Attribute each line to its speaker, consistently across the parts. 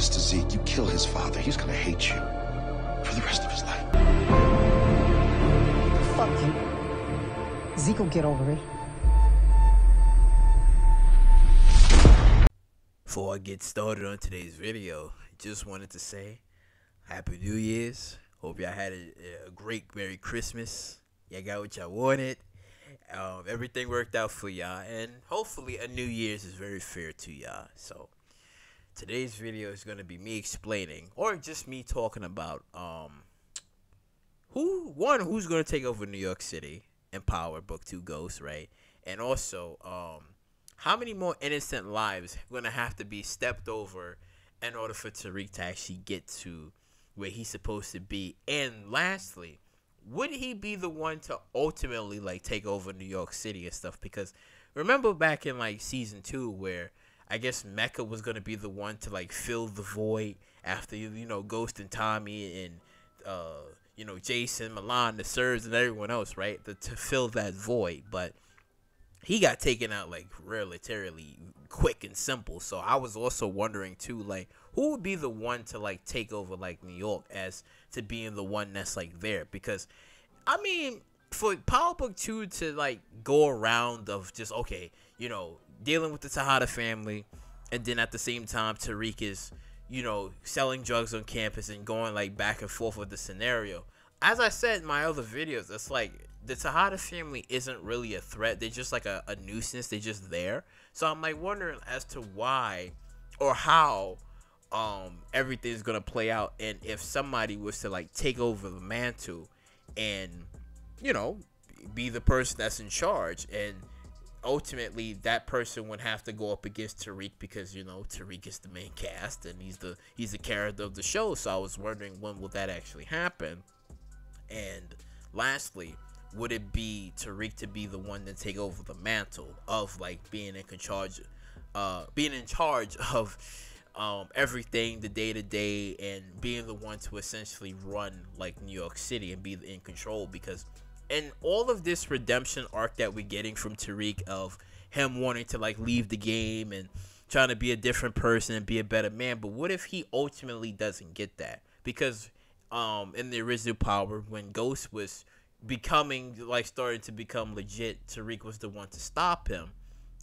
Speaker 1: this to Zeke, you kill his father, he's gonna hate you for the rest of his life.
Speaker 2: Fuck you. Zeke will get over it.
Speaker 3: Before I get started on today's video, just wanted to say Happy New Year's. Hope y'all had a great Merry Christmas. Y'all got what y'all wanted. Everything worked out for y'all, and hopefully a New Year's is very fair to y'all. So today's video is going to be me explaining, or just me talking about who's going to take over New York City in Power Book 2 Ghost, right? And also how many more innocent lives are going to have to be stepped over in order for Tariq to actually get to where he's supposed to be. And lastly, would he be the one to ultimately like take over New York City and stuff? Because remember back in like season 2 where I guess Mecca was going to be the one to like fill the void after, you know, Ghost and Tommy and you know, Jason, Milan, the Serbs and everyone else, right? To fill that void. But he got taken out like relatively quick and simple. So I was also wondering too, like, who would be the one to like take over like New York as to being the one that's like there? Because I mean, for Power Book 2 to like go around of just, okay, you know, dealing with the Tejada family, and then at the same time Tariq is, you know, selling drugs on campus and going like back and forth with the scenario. As I said in my other videos, it's like the Tejada family isn't really a threat. They're just like a nuisance. They're just there. So I'm like wondering as to why or how everything's gonna play out, and if somebody was to like take over the mantle and, you know, be the person that's in charge, and ultimately that person would have to go up against Tariq because, you know, Tariq is the main cast and he's the character of the show. So I was wondering, when will that actually happen? And lastly, would it be Tariq to be the one to take over the mantle of like being in charge of everything, the day-to-day, and being the one to essentially run like New York City and be in control? Because in all of this redemption arc that we're getting from Tariq of him wanting to like leave the game and trying to be a different person and be a better man, but what if he ultimately doesn't get that? Because in the original Power, when Ghost was becoming like starting to become legit, Tariq was the one to stop him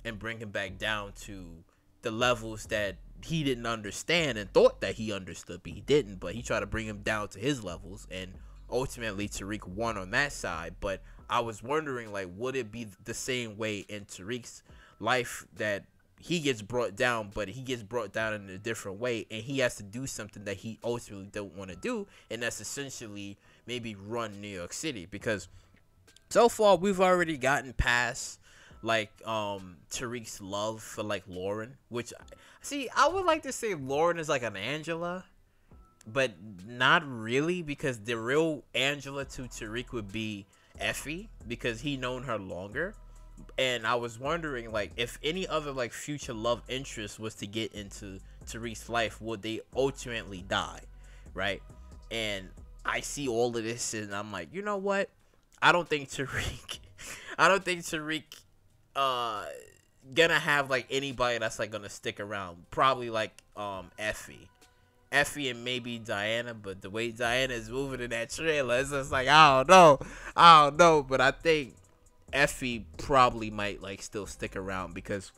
Speaker 3: and bring him back down to the levels that he didn't understand and thought that he understood, but he didn't. But he tried to bring him down to his levels, and ultimately Tariq won on that side. But I was wondering, like, would it be the same way in Tariq's life, that he gets brought down, but he gets brought down in a different way, and he has to do something that he ultimately don't want to do, and that's essentially maybe run New York City? Because so far we've already gotten past like Tariq's love for like Lauren, which, see, I would like to say Lauren is like an Angela, but not really, because the real Angela to Tariq would be Effie, because he known her longer. And I was wondering, like, if any other like future love interest was to get into Tariq's life, would they ultimately die, right? And I see all of this and I'm like, you know what? I don't think Tariq gonna have like anybody that's like gonna stick around. Probably like Effie and maybe Diana, but the way Diana is moving in that trailer, it's just like, I don't know. But I think Effie probably might like still stick around, because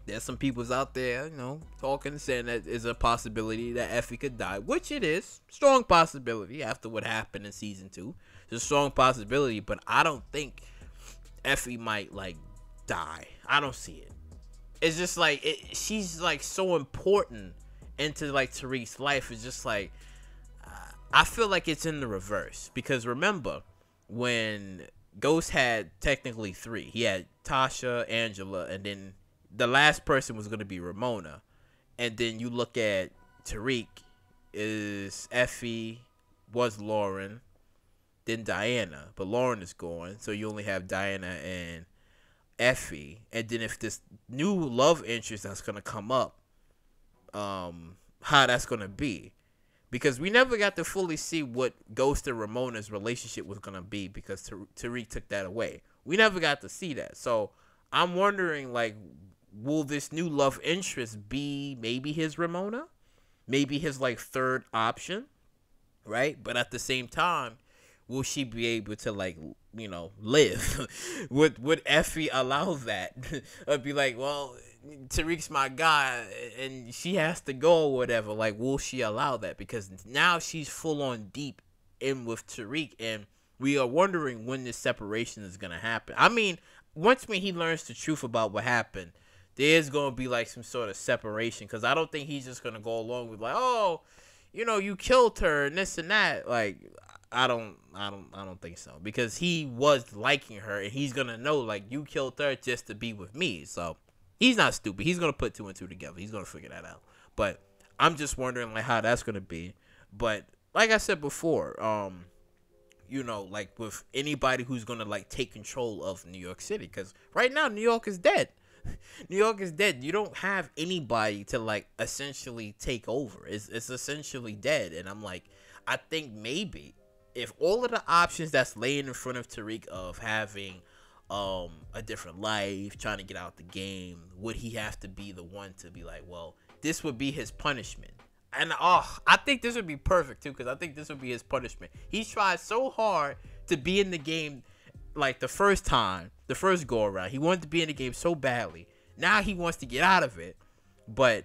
Speaker 3: there's some people's out there, you know, talking, saying that is a possibility that Effie could die, which it is. Strong possibility after what happened in season 2. It's a strong possibility, but I don't think Effie might like die. I don't see it. It's just like she's like so important into like Tariq's life. It's just like I feel like it's in the reverse, because remember when Ghost had technically 3. He had Tasha, Angela, and then the last person was going to be Ramona. And then you look at Tariq, is Effie, was Lauren, then Diana. But Lauren is gone, so you only have Diana and Effie. And then if this new love interest that's going to come up, how that's going to be. Because we never got to fully see what Ghost and Ramona's relationship was going to be, because Tariq took that away. We never got to see that. So I'm wondering, like, will this new love interest be maybe his Ramona? maybe his like third option, right? But at the same time, will she be able to like, you know, live? would Effie allow that? Or be like, well, Tariq's my guy and she has to go or whatever. Like, will she allow that? Because now she's full on deep in with Tariq, and we are wondering when this separation is gonna happen. I mean, once when he learns the truth about what happened, there's gonna be like some sort of separation, because I don't think he's just gonna go along with like, oh, you know, you killed her and this and that. Like, I don't think so, because he was liking her and he's gonna know like you killed her just to be with me. So he's not stupid. He's gonna put 2 and 2 together. He's gonna figure that out. But I'm just wondering like how that's gonna be. But like I said before, you know, like with anybody who's gonna like take control of New York City, because right now New York is dead. New York is dead. You don't have anybody to like essentially take over. It's essentially dead. And I'm like, I think maybe if all of the options that's laying in front of Tariq of having a different life, trying to get out the game, would he have to be the one to be like, well, this would be his punishment? And I think this would be perfect too, because I think this would be his punishment. He tried so hard to be in the game, like the first go around. He wanted to be in the game so badly. Now he wants to get out of it, but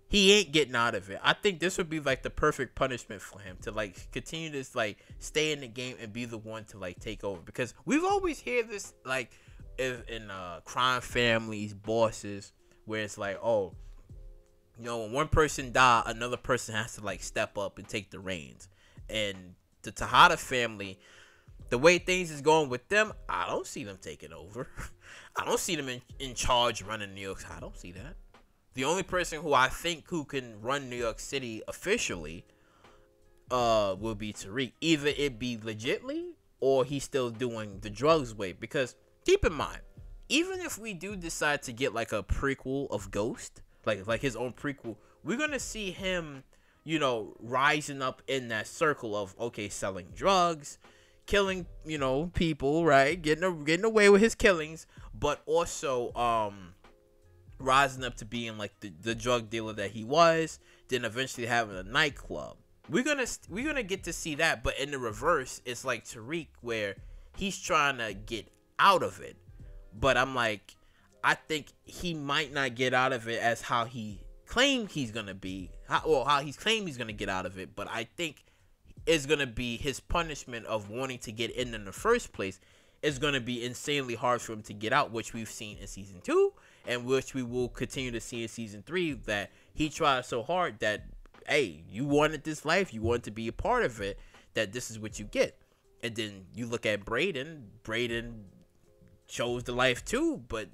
Speaker 3: he ain't getting out of it. I think this would be like the perfect punishment for him, to like continue to like stay in the game and be the one to like take over. Because we've always heard this like in crime families, bosses, where it's like, oh, you know, when one person die, another person has to like step up and take the reins. And the Tejada family, the way things is going with them, I don't see them taking over. I don't see them in charge running New York. I don't see that. The only person who I think who can run New York City officially will be Tariq. Either it be legitly or he's still doing the drugs way. Because keep in mind, even if we do decide to get like a prequel of Ghost, like his own prequel, we're gonna see him, you know, rising up in that circle of, okay, selling drugs, killing, you know, people, right, getting away with his killings, but also rising up to being like the drug dealer that he was, then eventually having a nightclub. We're gonna get to see that. But in the reverse, it's like Tariq, where he's trying to get out of it, but I'm like, I think he might not get out of it as how he claimed he's gonna be, how he's claimed he's gonna get out of it. But I think it's gonna be his punishment of wanting to get in the first place is gonna be insanely hard for him to get out, which we've seen in season 2, and which we will continue to see in season 3. That he tried so hard that, hey, you wanted this life, you wanted to be a part of it, that this is what you get. And then you look at Braden chose the life too, but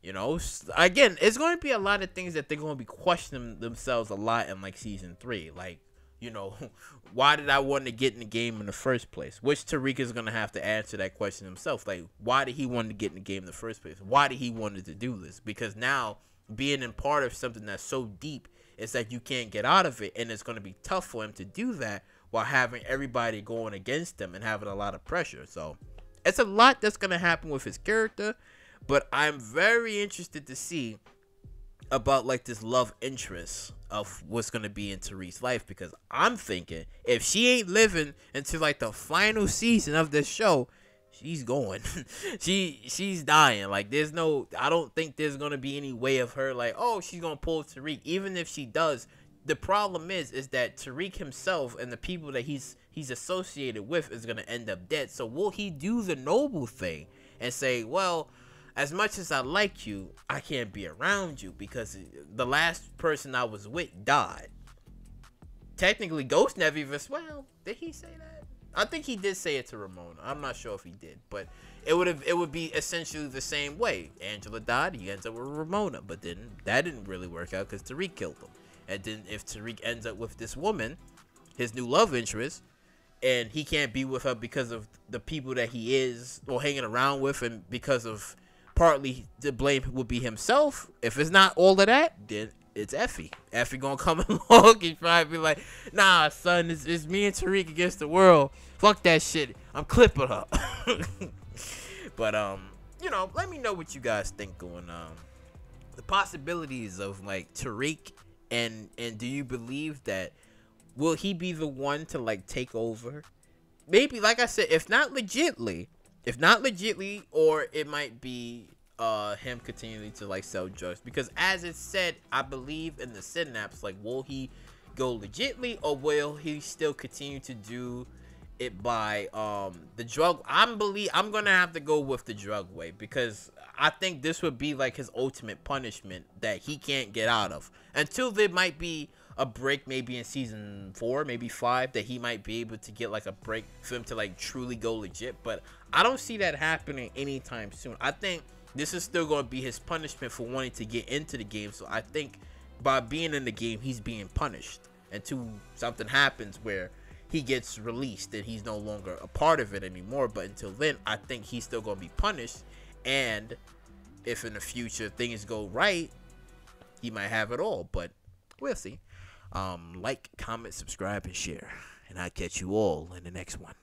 Speaker 3: you know, again, it's going to be a lot of things that they're going to be questioning themselves a lot in like season 3. Like, you know, why did I want to get in the game in the first place? Which Tariq is going to have to answer that question himself. Like, why did he want to get in the game in the first place? Why did he wanted to do this? Because now being in part of something that's so deep, it's that you can't get out of it, and it's going to be tough for him to do that while having everybody going against him and having a lot of pressure. So it's a lot that's going to happen with his character. But I'm very interested to see about like this love interest of what's going to be in Tariq's life, because I'm thinking if she ain't living until like the final season of this show, she's going. she's dying. Like, I don't think there's going to be any way of her like, oh, she's going to pull Tariq. Even if she does, the problem is that Tariq himself and the people that he's associated with is going to end up dead. So will he do the noble thing and say, well, as much as I like you, I can't be around you because the last person I was with died? Technically, Ghost never even, well, did he say that? I think he did say it to Ramona. I'm not sure if he did, but it would be essentially the same way. Angela died, he ends up with Ramona, but then that didn't really work out because Tariq killed him. And then if Tariq ends up with this woman, his new love interest, and he can't be with her because of the people that he is or hanging around with, and because of partly the blame will be himself. If it's not all of that, then it's Effie. Effie gonna come along and probably be like, nah, son, it's me and Tariq against the world. Fuck that shit. I'm clipping her. But, you know, let me know what you guys think on the possibilities of, like, Tariq And do you believe that will he be the one to like take over? Maybe, like I said, if not legitly, or it might be him continuing to like sell drugs, because as it said, I believe in the synapse, like, will he go legitly, or will he still continue to do it by the drug? I'm gonna have to go with the drug way, because I think this would be like his ultimate punishment that he can't get out of, until there might be a break, maybe in season 4, maybe 5, that he might be able to get like a break for him to like truly go legit. But I don't see that happening anytime soon. I think this is still going to be his punishment for wanting to get into the game. So I think by being in the game, he's being punished until something happens where he gets released and he's no longer a part of it anymore. But until then, I think he's still going to be punished. And if in the future things go right, he might have it all. But we'll see. Like, comment, subscribe, and share. And I'll catch you all in the next one.